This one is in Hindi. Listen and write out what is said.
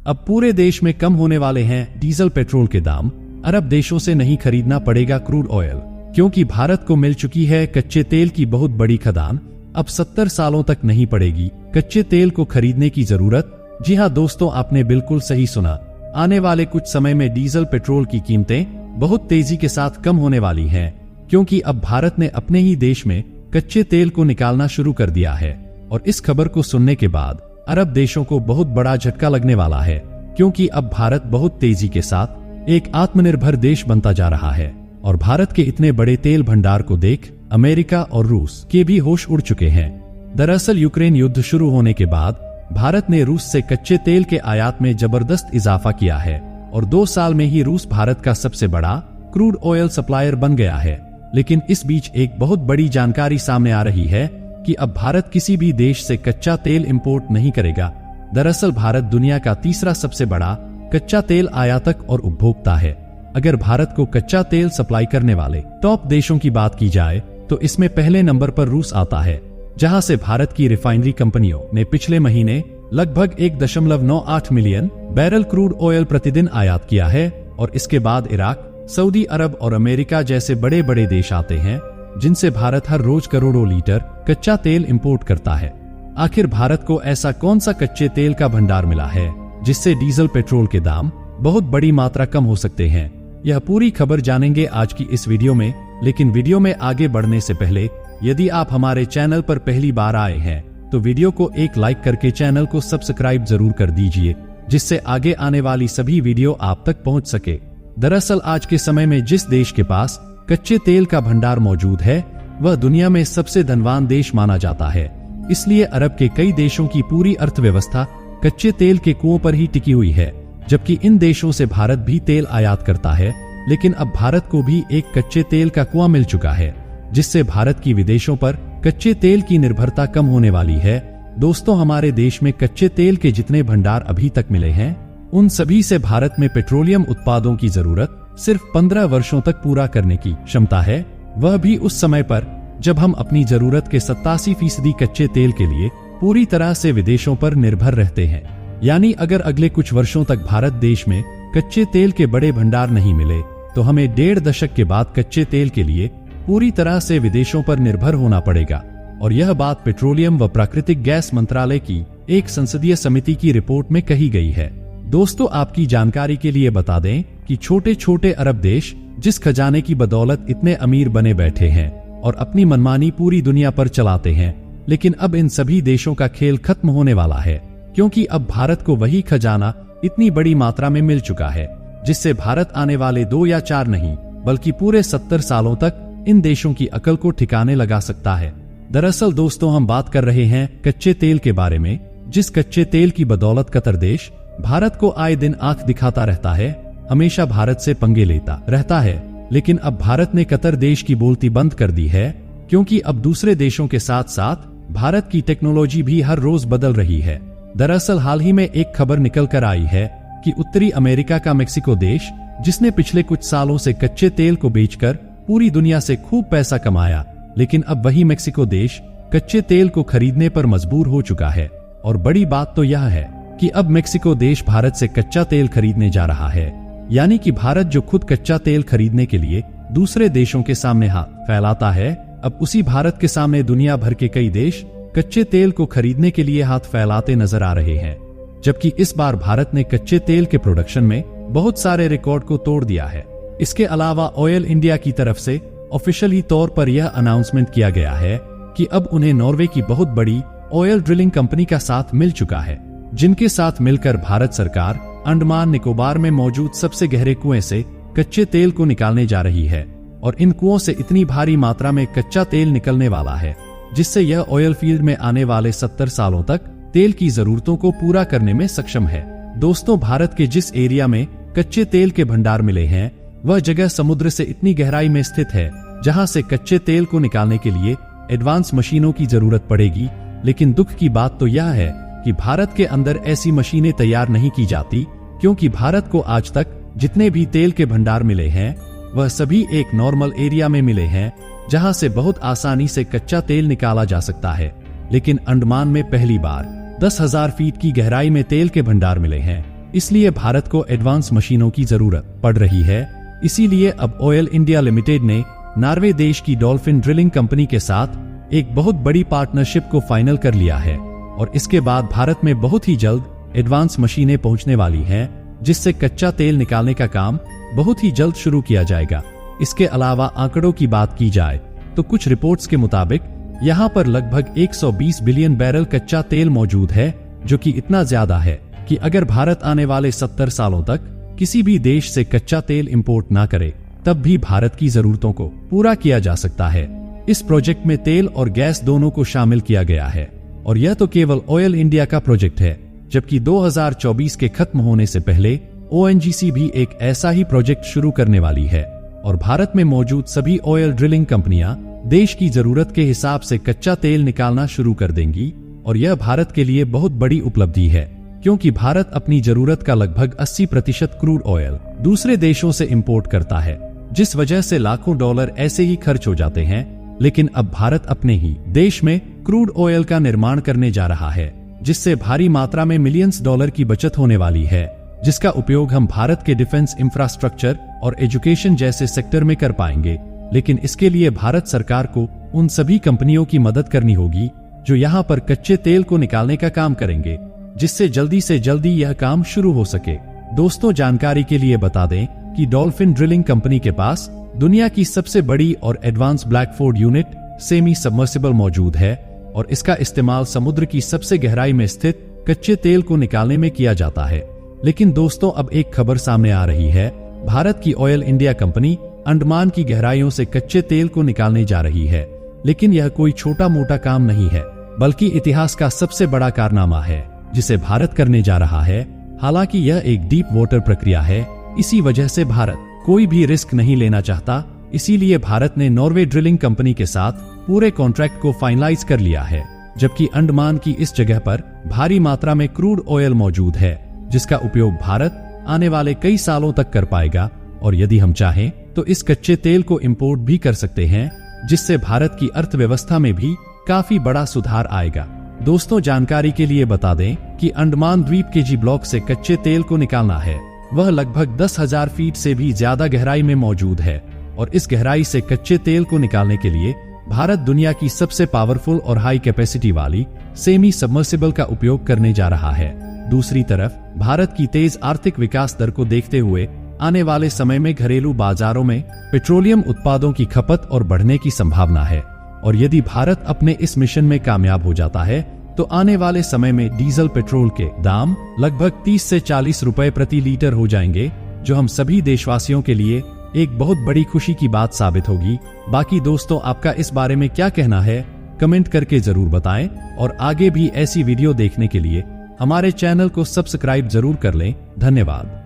अब पूरे देश में कम होने वाले हैं डीजल पेट्रोल के दाम। अरब देशों से नहीं खरीदना पड़ेगा क्रूड ऑयल, क्योंकि भारत को मिल चुकी है कच्चे तेल की बहुत बड़ी खदान। अब 70 सालों तक नहीं पड़ेगी कच्चे तेल को खरीदने की जरूरत। जी हाँ दोस्तों, आपने बिल्कुल सही सुना। आने वाले कुछ समय में डीजल पेट्रोल की कीमतें बहुत तेजी के साथ कम होने वाली हैं, क्योंकि अब भारत ने अपने ही देश में कच्चे तेल को निकालना शुरू कर दिया है। और इस खबर को सुनने के बाद अरब देशों को बहुत बड़ा झटका लगने वाला है, क्योंकि अब भारत बहुत तेजी के साथ एक आत्मनिर्भर देश बनता जा रहा है। और भारत के इतने बड़े तेल भंडार को देख अमेरिका और रूस के भी होश उड़ चुके हैं। दरअसल यूक्रेन युद्ध शुरू होने के बाद भारत ने रूस से कच्चे तेल के आयात में जबरदस्त इजाफा किया है और 2 साल में ही रूस भारत का सबसे बड़ा क्रूड ऑयल सप्लायर बन गया है। लेकिन इस बीच एक बहुत बड़ी जानकारी सामने आ रही है कि अब भारत किसी भी देश से कच्चा तेल इंपोर्ट नहीं करेगा। दरअसल भारत दुनिया का तीसरा सबसे बड़ा कच्चा तेल आयातक और उपभोक्ता है। अगर भारत को कच्चा तेल सप्लाई करने वाले टॉप देशों की बात की जाए तो इसमें पहले नंबर पर रूस आता है, जहां से भारत की रिफाइनरी कंपनियों ने पिछले महीने लगभग 1.98 मिलियन बैरल क्रूड ऑयल प्रतिदिन आयात किया है। और इसके बाद इराक, सऊदी अरब और अमेरिका जैसे बड़े बड़े देश आते हैं, जिनसे भारत हर रोज करोड़ों लीटर कच्चा तेल इंपोर्ट करता है। आखिर भारत को ऐसा कौन सा कच्चे तेल का भंडार मिला है जिससे डीजल पेट्रोल के दाम बहुत बड़ी मात्रा कम हो सकते हैं? यह पूरी खबर जानेंगे आज की इस वीडियो में। लेकिन वीडियो में आगे बढ़ने से पहले यदि आप हमारे चैनल पर पहली बार आए हैं तो वीडियो को एक लाइक करके चैनल को सब्सक्राइब जरूर कर दीजिए, जिससे आगे आने वाली सभी वीडियो आप तक पहुंच सके। दरअसल आज के समय में जिस देश के पास कच्चे तेल का भंडार मौजूद है वह दुनिया में सबसे धनवान देश माना जाता है। इसलिए अरब के कई देशों की पूरी अर्थव्यवस्था कच्चे तेल के कुओं पर ही टिकी हुई है, जबकि इन देशों से भारत भी तेल आयात करता है। लेकिन अब भारत को भी एक कच्चे तेल का कुआं मिल चुका है, जिससे भारत की विदेशों पर कच्चे तेल की निर्भरता कम होने वाली है। दोस्तों, हमारे देश में कच्चे तेल के जितने भंडार अभी तक मिले हैं उन सभी से भारत में पेट्रोलियम उत्पादों की जरूरत सिर्फ 15 वर्षों तक पूरा करने की क्षमता है, वह भी उस समय पर जब हम अपनी जरूरत के 87% कच्चे तेल के लिए पूरी तरह से विदेशों पर निर्भर रहते हैं। यानी अगर अगले कुछ वर्षों तक भारत देश में कच्चे तेल के बड़े भंडार नहीं मिले तो हमें 1.5 दशक के बाद कच्चे तेल के लिए पूरी तरह से विदेशों पर निर्भर होना पड़ेगा। और यह बात पेट्रोलियम व प्राकृतिक गैस मंत्रालय की एक संसदीय समिति की रिपोर्ट में कही गई है। दोस्तों, आपकी जानकारी के लिए बता दें कि छोटे छोटे अरब देश जिस खजाने की बदौलत इतने अमीर बने बैठे हैं और अपनी मनमानी पूरी दुनिया पर चलाते हैं, लेकिन अब इन सभी देशों का खेल खत्म होने वाला है, क्योंकि अब भारत को वही खजाना इतनी बड़ी मात्रा में मिल चुका है जिससे भारत आने वाले 2 या 4 नहीं बल्कि पूरे 70 सालों तक इन देशों की अकल को ठिकाने लगा सकता है। दरअसल दोस्तों, हम बात कर रहे हैं कच्चे तेल के बारे में, जिस कच्चे तेल की बदौलत कतर देश भारत को आए दिन आंख दिखाता रहता है, हमेशा भारत से पंगे लेता रहता है। लेकिन अब भारत ने कतर देश की बोलती बंद कर दी है, क्योंकि अब दूसरे देशों के साथ साथ भारत की टेक्नोलॉजी भी हर रोज बदल रही है। दरअसल हाल ही में एक खबर निकल कर आई है कि उत्तरी अमेरिका का मेक्सिको देश, जिसने पिछले कुछ सालों से कच्चे तेल को बेचकर पूरी दुनिया से खूब पैसा कमाया, लेकिन अब वही मेक्सिको देश कच्चे तेल को खरीदने पर मजबूर हो चुका है। और बड़ी बात तो यह है कि अब मेक्सिको देश भारत से कच्चा तेल खरीदने जा रहा है। यानी कि भारत जो खुद कच्चा तेल खरीदने के लिए दूसरे देशों के सामने हाथ फैलाता है, अब उसी भारत के सामने दुनिया भर के कई देश कच्चे तेल को खरीदने के लिए हाथ फैलाते नजर आ रहे हैं। जबकि इस बार भारत ने कच्चे तेल के प्रोडक्शन में बहुत सारे रिकॉर्ड को तोड़ दिया है। इसके अलावा ऑयल इंडिया की तरफ से ऑफिशियली तौर पर यह अनाउंसमेंट किया गया है कि अब उन्हें नॉर्वे की बहुत बड़ी ऑयल ड्रिलिंग कंपनी का साथ मिल चुका है, जिनके साथ मिलकर भारत सरकार अंडमान निकोबार में मौजूद सबसे गहरे कुएं से कच्चे तेल को निकालने जा रही है। और इन कुओं से इतनी भारी मात्रा में कच्चा तेल निकलने वाला है जिससे यह ऑयल फील्ड में आने वाले 70 सालों तक तेल की जरूरतों को पूरा करने में सक्षम है। दोस्तों, भारत के जिस एरिया में कच्चे तेल के भंडार मिले हैं वह जगह समुद्र से इतनी गहराई में स्थित है जहां से कच्चे तेल को निकालने के लिए एडवांस मशीनों की जरूरत पड़ेगी। लेकिन दुख की बात तो यह है कि भारत के अंदर ऐसी मशीनें तैयार नहीं की जाती, क्योंकि भारत को आज तक जितने भी तेल के भंडार मिले हैं वह सभी एक नॉर्मल एरिया में मिले हैं, जहां से बहुत आसानी से कच्चा तेल निकाला जा सकता है। लेकिन अंडमान में पहली बार 10,000 फीट की गहराई में तेल के भंडार मिले हैं, इसलिए भारत को एडवांस मशीनों की जरूरत पड़ रही है। इसीलिए अब ऑयल इंडिया लिमिटेड ने नॉर्वे देश की डॉल्फिन ड्रिलिंग कंपनी के साथ एक बहुत बड़ी पार्टनरशिप को फाइनल कर लिया है और इसके बाद भारत में बहुत ही जल्द एडवांस मशीनें पहुंचने वाली हैं, जिससे कच्चा तेल निकालने का काम बहुत ही जल्द शुरू किया जाएगा। इसके अलावा आंकड़ों की बात की जाए तो कुछ रिपोर्ट्स के मुताबिक यहाँ पर लगभग 120 बिलियन बैरल कच्चा तेल मौजूद है, जो कि इतना ज्यादा है कि अगर भारत आने वाले 70 सालों तक किसी भी देश से कच्चा तेल इंपोर्ट ना करे तब भी भारत की जरूरतों को पूरा किया जा सकता है। इस प्रोजेक्ट में तेल और गैस दोनों को शामिल किया गया है और यह तो केवल ऑयल इंडिया का प्रोजेक्ट है, जबकि 2024 के खत्म होने से पहले ONGC भी एक ऐसा ही प्रोजेक्ट शुरू करने वाली है और भारत में मौजूद सभी ऑयल ड्रिलिंग कंपनियां देश की जरूरत के हिसाब से कच्चा तेल निकालना शुरू कर देंगी और यह भारत के लिए बहुत बड़ी उपलब्धि है, क्योंकि भारत अपनी जरूरत का लगभग 80% क्रूड ऑयल दूसरे देशों से इंपोर्ट करता है, जिस वजह से लाखों डॉलर ऐसे ही खर्च हो जाते हैं। लेकिन अब भारत अपने ही देश में क्रूड ऑयल का निर्माण करने जा रहा है, जिससे भारी मात्रा में मिलियंस डॉलर की बचत होने वाली है, जिसका उपयोग हम भारत के डिफेंस इंफ्रास्ट्रक्चर और एजुकेशन जैसे सेक्टर में कर पाएंगे। लेकिन इसके लिए भारत सरकार को उन सभी कंपनियों की मदद करनी होगी जो यहाँ पर कच्चे तेल को निकालने का काम करेंगे, जिससे जल्दी से जल्दी यह काम शुरू हो सके। दोस्तों, जानकारी के लिए बता दें कि डॉल्फिन ड्रिलिंग कंपनी के पास दुनिया की सबसे बड़ी और एडवांस ब्लैकफोर्ड यूनिट सेमी सबमर्सिबल मौजूद है और इसका इस्तेमाल समुद्र की सबसे गहराई में स्थित कच्चे तेल को निकालने में किया जाता है। लेकिन दोस्तों, अब एक खबर सामने आ रही है। भारत की ऑयल इंडिया कंपनी अंडमान की गहराइयों से कच्चे तेल को निकालने जा रही है। लेकिन यह कोई छोटा मोटा काम नहीं है, बल्कि इतिहास का सबसे बड़ा कारनामा है जिसे भारत करने जा रहा है। हालांकि यह एक डीप वाटर प्रक्रिया है, इसी वजह से भारत कोई भी रिस्क नहीं लेना चाहता। इसीलिए भारत ने नॉर्वे ड्रिलिंग कंपनी के साथ पूरे कॉन्ट्रैक्ट को फाइनलाइज कर लिया है, जबकि अंडमान की इस जगह पर भारी मात्रा में क्रूड ऑयल मौजूद है, जिसका उपयोग भारत आने वाले कई सालों तक कर पाएगा। और यदि हम चाहें तो इस कच्चे तेल को इंपोर्ट भी कर सकते हैं, जिससे भारत की अर्थव्यवस्था में भी काफी बड़ा सुधार आएगा। दोस्तों, जानकारी के लिए बता दें कि अंडमान द्वीप के जी ब्लॉक से कच्चे तेल को निकालना है, वह लगभग 10,000 फीट से भी ज्यादा गहराई में मौजूद है और इस गहराई से कच्चे तेल को निकालने के लिए भारत दुनिया की सबसे पावरफुल और हाई कैपेसिटी वाली सेमी सबमर्सिबल का उपयोग करने जा रहा है। दूसरी तरफ भारत की तेज आर्थिक विकास दर को देखते हुए आने वाले समय में घरेलू बाजारों में पेट्रोलियम उत्पादों की खपत और बढ़ने की संभावना है और यदि भारत अपने इस मिशन में कामयाब हो जाता है तो आने वाले समय में डीजल पेट्रोल के दाम लगभग 30 से 40 रुपए प्रति लीटर हो जाएंगे, जो हम सभी देशवासियों के लिए एक बहुत बड़ी खुशी की बात साबित होगी। बाकी दोस्तों, आपका इस बारे में क्या कहना है, कमेंट करके जरूर बताएं और आगे भी ऐसी वीडियो देखने के लिए हमारे चैनल को सब्सक्राइब जरूर कर लें। धन्यवाद।